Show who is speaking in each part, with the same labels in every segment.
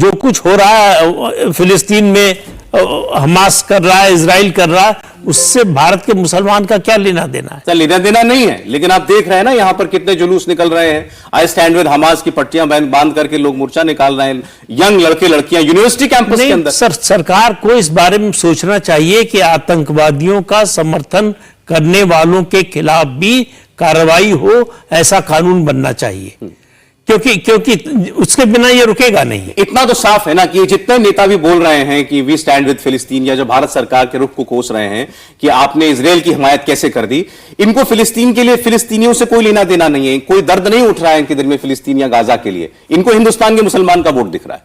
Speaker 1: जो कुछ हो रहा है फिलिस्तीन में, हमास कर रहा है, इजराइल कर रहा है, उससे भारत के मुसलमान का क्या लेना देना है?
Speaker 2: लेना देना नहीं है, लेकिन आप देख रहे हैं ना यहां पर कितने जुलूस निकल रहे हैं। आई स्टैंड विद हमास की पट्टियां बांध करके लोग मोर्चा निकाल रहे हैं, यंग लड़के लड़कियां यूनिवर्सिटी कैंपस के अंदर।
Speaker 1: सरकार को इस बारे में सोचना चाहिए कि आतंकवादियों का समर्थन करने वालों के खिलाफ भी कार्रवाई हो, ऐसा कानून बनना चाहिए, क्योंकि उसके बिना ये रुकेगा नहीं।
Speaker 2: इतना तो साफ है ना कि जितने नेता भी बोल रहे हैं कि वी स्टैंड विद फिलिस्तीन, या जो भारत सरकार के रुख को कोस रहे हैं कि आपने इजराइल की हिमायत कैसे कर दी, इनको फिलिस्तीन के लिए फिलिस्तीनियों से कोई लेना देना नहीं है, कोई दर्द नहीं उठ रहा है इनके दिल में फिलिस्तीन या गाजा के लिए। इनको हिंदुस्तान के मुसलमान का वोट दिख रहा है।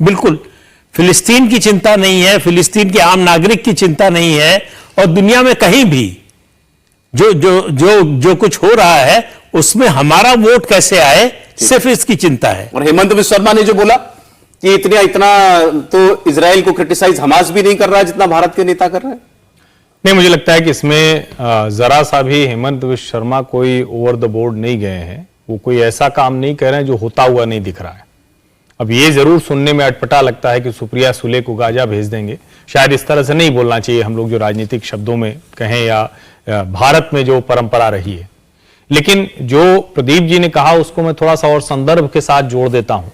Speaker 1: बिल्कुल, फिलिस्तीन की चिंता नहीं है, फिलिस्तीन के आम नागरिक की चिंता नहीं है, और दुनिया में कहीं भी जो कुछ हो रहा है उसमें हमारा वोट कैसे आए, सिर्फ इसकी चिंता है।
Speaker 2: और हेमंत बिस्वा शर्मा ने जो बोला कि इतना तो इजराइल को क्रिटिसाइज हमास भी नहीं कर रहा है जितना भारत के नेता कर रहे हैं।
Speaker 3: नहीं, मुझे लगता है कि इसमें जरा सा भी हेमंत बिस्वा शर्मा कोई ओवर द बोर्ड नहीं गए हैं। वो कोई ऐसा काम नहीं कर रहे हैं जो होता हुआ नहीं दिख रहा है। अब ये जरूर सुनने में अटपटा लगता है कि सुप्रिया सुले को गाजा भेज देंगे। शायद इस तरह से नहीं बोलना चाहिए, हम लोग जो राजनीतिक शब्दों में कहें या भारत में जो परंपरा रही है। लेकिन जो प्रदीप जी ने कहा उसको मैं थोड़ा सा और संदर्भ के साथ जोड़ देता हूं।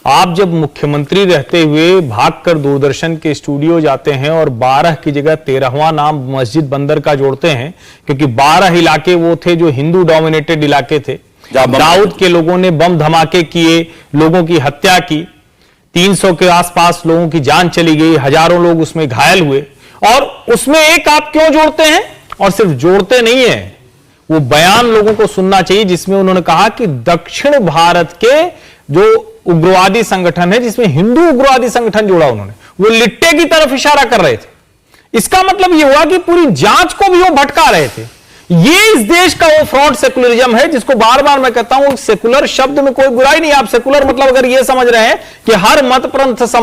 Speaker 3: आप जब मुख्यमंत्री रहते हुए भागकर दूरदर्शन के स्टूडियो जाते हैं और 12 की जगह 13वां नाम मस्जिद बंदर का जोड़ते हैं, क्योंकि 12 इलाके वो थे जो हिंदू डोमिनेटेड इलाके थे, दाऊद के लोगों ने बम धमाके किए, लोगों की हत्या की, 300 के आसपास लोगों की जान चली गई, हजारों लोग उसमें घायल हुए, और उसमें एक आप क्यों जोड़ते हैं? और सिर्फ जोड़ते नहीं है, वो बयान लोगों को सुनना चाहिए जिसमें उन्होंने कहा कि दक्षिण भारत के जो उग्रवादी संगठन है, जिसमें हिंदू उग्रवादी संगठन जोड़ा उन्होंने, वो लिट्टे की तरफ इशारा कर रहे थे। इसका मतलब यह हुआ कि पूरी जांच को भी वो भटका रहे थे। ये इस देश का वो फ्रॉड सेकुलरिज्म है जिसको बार बार मैं कहता हूं, सेकुलर शब्द में कोई बुराई नहीं। आप सेकुलर मतलब अगर ये समझ रहे हैं कि हर मत पंथ संप्रदाय